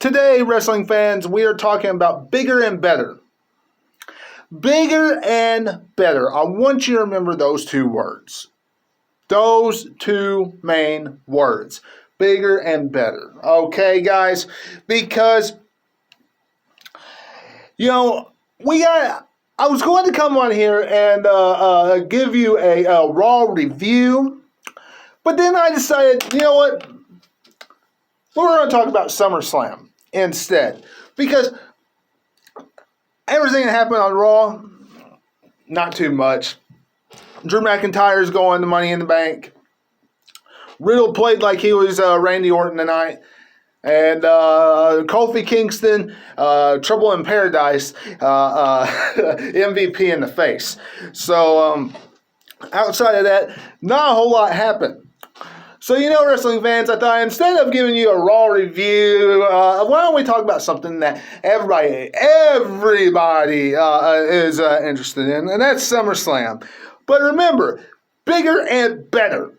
Today, wrestling fans, we are talking about bigger and better. Bigger and better. I want you to remember those two words. Those two main words. Bigger and better. Okay, guys? Because, I was going to come on here and give you a Raw review. But then I decided, you know what? We're going to talk about SummerSlam instead. Because everything that happened on Raw, not too much. Drew McIntyre's going to Money in the Bank. Riddle played like he was Randy Orton tonight. And Kofi Kingston, Trouble in Paradise, MVP in the face. So, outside of that, not a whole lot happened. So, wrestling fans, I thought instead of giving you a Raw review, why don't we talk about something that everybody is interested in, and that's SummerSlam. But remember, bigger and better.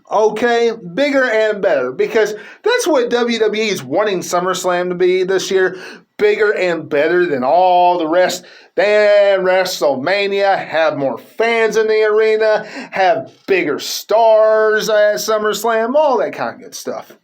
Okay, bigger and better, because that's what WWE is wanting SummerSlam to be this year. Bigger and better than all the rest. Than WrestleMania, have more fans in the arena, have bigger stars at SummerSlam, all that kind of good stuff.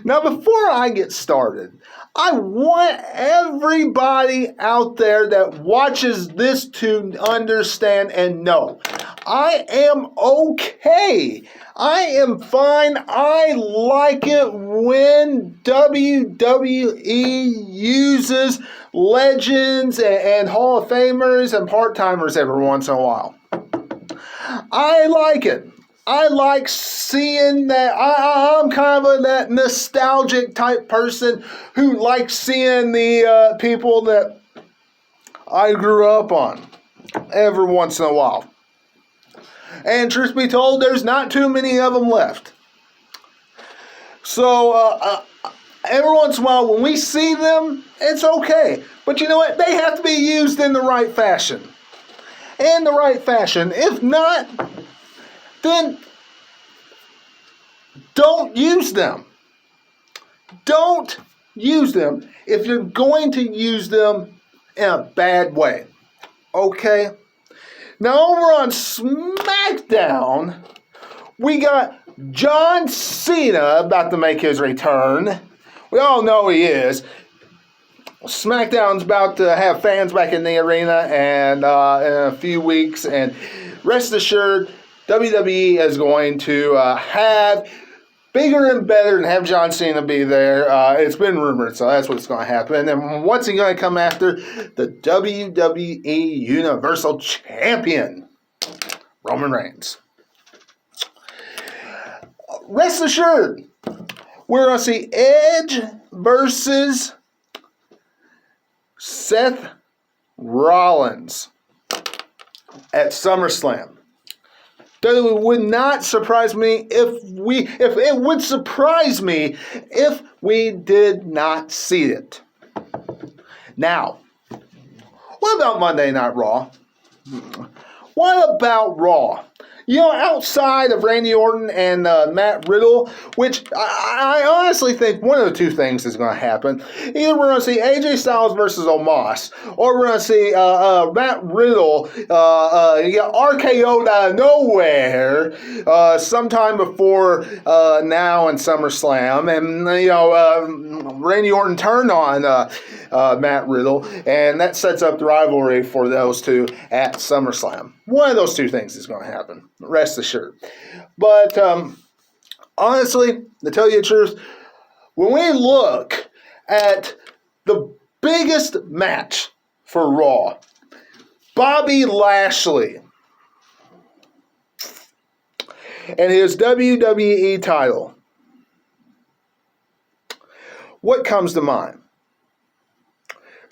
Now, before I get started, I want everybody out there that watches this to understand and know I am okay. I am fine. I like it when WWE uses legends and Hall of Famers and part-timers every once in a while. I like it. I like seeing that. I'm kind of that nostalgic type person who likes seeing the people that I grew up on every once in a while. And truth be told, there's not too many of them left. So, every once in a while, when we see them, it's okay. But you know what? They have to be used in the right fashion. In the right fashion. If not, then don't use them. Don't use them if you're going to use them in a bad way. Okay? Now, over on SmackDown, we got John Cena about to make his return. We all know he is. SmackDown's about to have fans back in the arena and in a few weeks. And rest assured, WWE is going to have bigger and better and have John Cena be there. It's been rumored, so that's what's going to happen. And what's he going to come after? The WWE Universal Champion, Roman Reigns. Rest assured, we're going to see Edge versus Seth Rollins at SummerSlam. It would not surprise me if it would surprise me if we did not see it. Now, what about Monday Night Raw? What about Raw? Outside of Randy Orton and Matt Riddle, which I honestly think one of the two things is going to happen. Either we're going to see AJ Styles versus Omos, or we're going to see Matt Riddle RKO'd out of nowhere sometime before now in SummerSlam. And, Randy Orton turned on Matt Riddle, and that sets up the rivalry for those two at SummerSlam. One of those two things is going to happen. Rest assured. But honestly, to tell you the truth, when we look at the biggest match for Raw, Bobby Lashley and his WWE title, what comes to mind?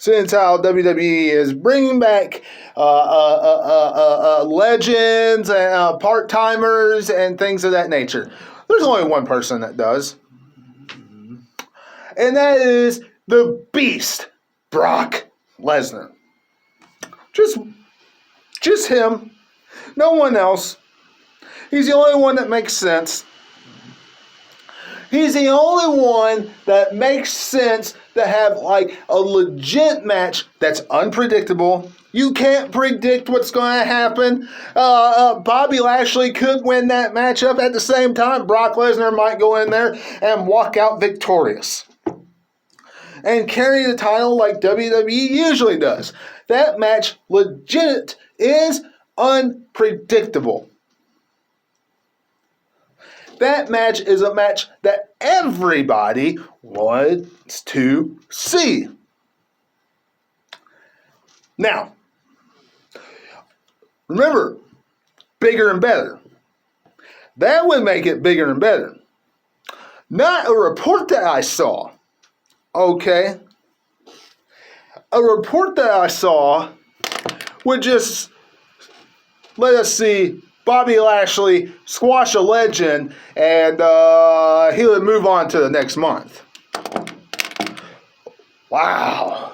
Since how WWE is bringing back legends and part-timers and things of that nature. There's only one person that does. And that is the Beast, Brock Lesnar. Just him. No one else. He's the only one that makes sense. He's the only one that makes sense to have like a legit match that's unpredictable. You can't predict what's going to happen. Bobby Lashley could win that matchup. At the same time, Brock Lesnar might go in there and walk out victorious and carry the title like WWE usually does. That match legit is unpredictable. That match is a match that everybody wants to see. Now, remember, bigger and better. That would make it bigger and better. Not a report that I saw. Okay? A report that I saw would just let us see Bobby Lashley squash a legend, and he would move on to the next month. Wow.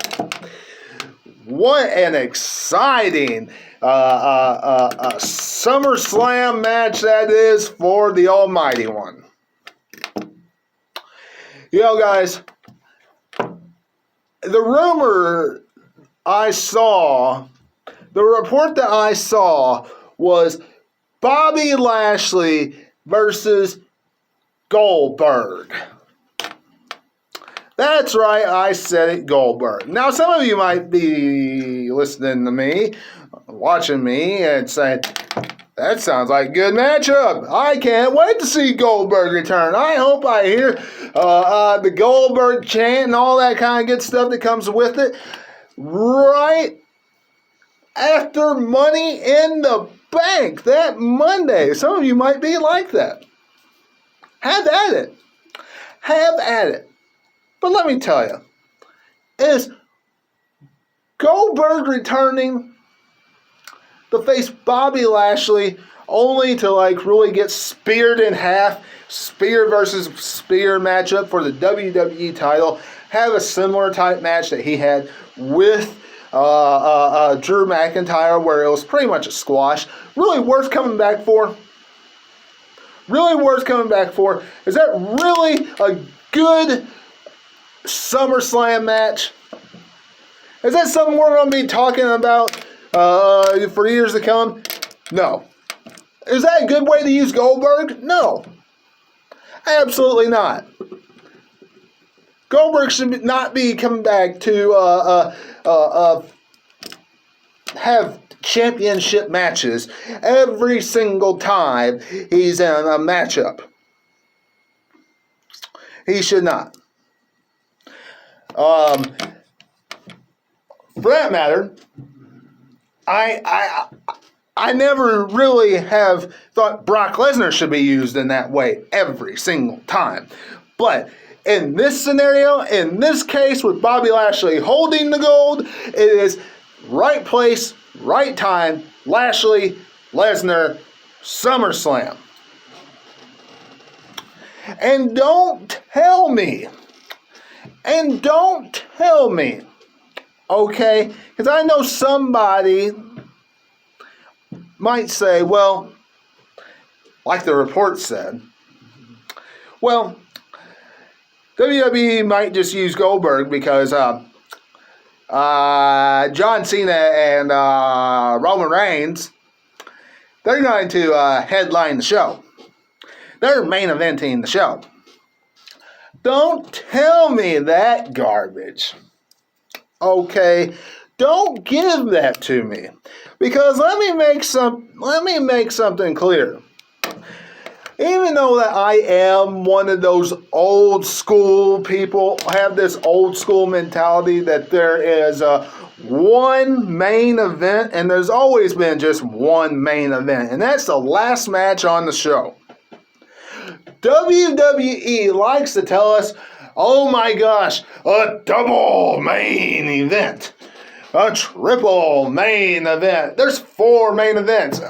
What an exciting SummerSlam match that is for the Almighty One. You know, guys, the report that I saw was Bobby Lashley versus Goldberg. That's right, I said it, Goldberg. Now, some of you might be listening to me, watching me, and saying, that sounds like a good matchup. I can't wait to see Goldberg return. I hope I hear the Goldberg chant and all that kind of good stuff that comes with it right after Money in the Bank that Monday. Some of you might be like that. Have at it. Have at it. But let me tell you, is Goldberg returning to face Bobby Lashley only to like really get speared in half, spear versus spear matchup for the WWE title, have a similar type match that he had with Drew McIntyre where it was pretty much a squash. Really worth coming back for? Really worth coming back for? Is that really a good SummerSlam match? Is that something we're going to be talking about for years to come? No. Is that a good way to use Goldberg? No. Absolutely not. Goldberg should not be coming back to have championship matches every single time he's in a matchup. He should not. For that matter, I never really have thought Brock Lesnar should be used in that way every single time. But in this scenario, in this case with Bobby Lashley holding the gold, it is right place, right time, Lashley, Lesnar, SummerSlam. And don't tell me, okay, because I know somebody might say, well, like the report said, well, WWE might just use Goldberg because John Cena and Roman Reigns, they're going to headline the show. They're main eventing the show. Don't tell me that garbage. Okay? Don't give that to me. Because let me make something clear. Even though that I am one of those old school people, have this old school mentality that there is one main event, and there's always been just one main event, and that's the last match on the show. WWE likes to tell us, oh my gosh, a double main event. A triple main event. There's 4 main events.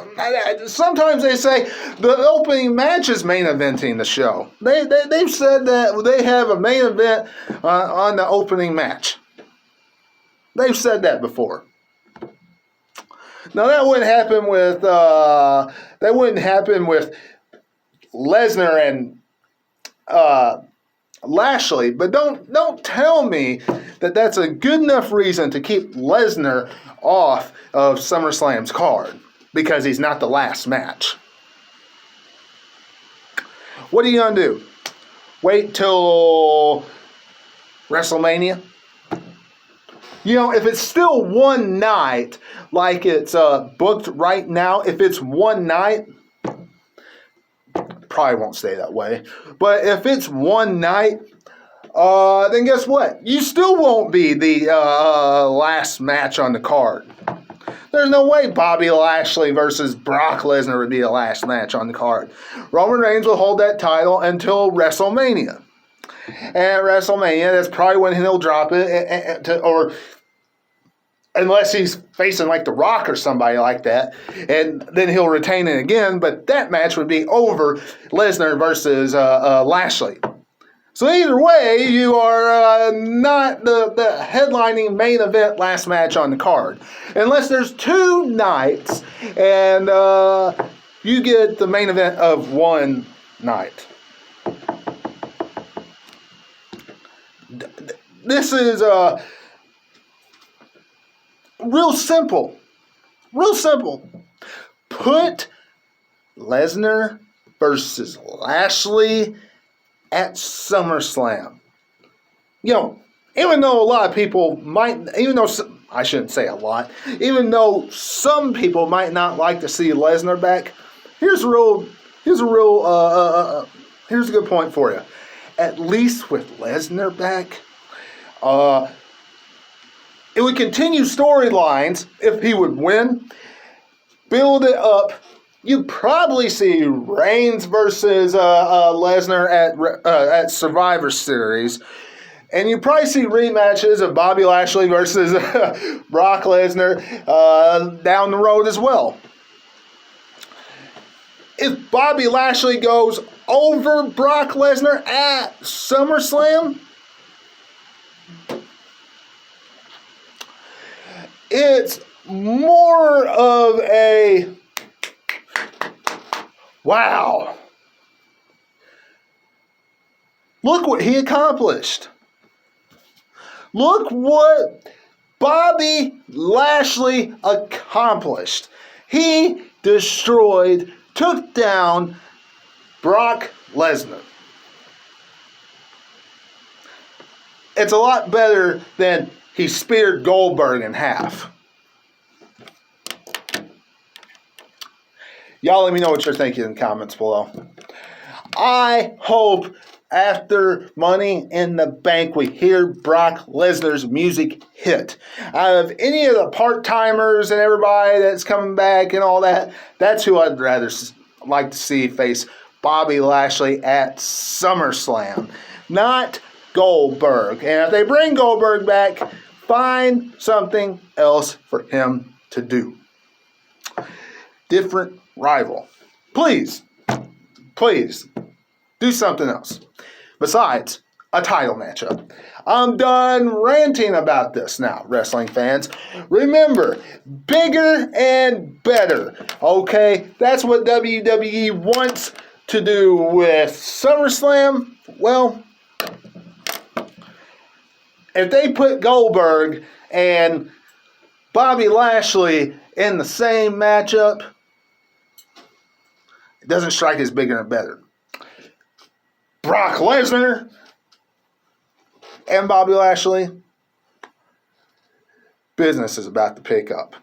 Sometimes they say the opening match is main eventing the show. They've said that they have a main event on the opening match. They've said that before. Now that wouldn't happen with Lesnar Lashley, but don't tell me that that's a good enough reason to keep Lesnar off of SummerSlam's card because he's not the last match. What are you gonna do? Wait till WrestleMania? You know, if it's still one night, like it's booked right now, if it's one night, probably won't stay that way. But if it's one night, then guess what? You still won't be the last match on the card. There's no way Bobby Lashley versus Brock Lesnar would be the last match on the card. Roman Reigns will hold that title until WrestleMania. And at WrestleMania, that's probably when he'll drop it, or unless he's facing like The Rock or somebody like that, and then he'll retain it again, but that match would be over Lesnar versus Lashley. So either way, you are not the headlining main event last match on the card. Unless there's two nights and you get the main event of one night. This is real simple. Real simple. Put Lesnar versus Lashley at SummerSlam. You know, even though a lot of people might, I shouldn't say a lot, even though some people might not like to see Lesnar back, here's a good point for you. At least with Lesnar back, it would continue storylines if he would win, build it up. You'd probably see Reigns versus Lesnar at Survivor Series. And you'd probably see rematches of Bobby Lashley versus Brock Lesnar down the road as well. If Bobby Lashley goes over Brock Lesnar at SummerSlam, it's more of a wow. Look what he accomplished. Look what Bobby Lashley accomplished. He destroyed, took down Brock Lesnar. It's a lot better than he speared Goldberg in half. Y'all let me know what you're thinking in the comments below. I hope after Money in the Bank we hear Brock Lesnar's music hit. Out of any of the part-timers and everybody that's coming back and all that, that's who I'd rather like to see face Bobby Lashley at SummerSlam. Not Goldberg. And if they bring Goldberg back, find something else for him to do. Different rival. Please do something else besides a title matchup. I'm done ranting about this now, wrestling fans. Remember, bigger and better. Okay, that's what WWE wants to do with SummerSlam. Well, if they put Goldberg and Bobby Lashley in the same matchup, it doesn't strike as bigger and better. Brock Lesnar and Bobby Lashley, business is about to pick up.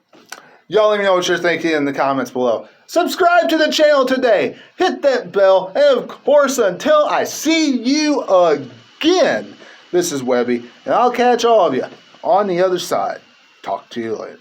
Y'all let me know what you're thinking in the comments below. Subscribe to the channel today. Hit that bell. And of course, until I see you again, this is Webby, and I'll catch all of you on the other side. Talk to you later.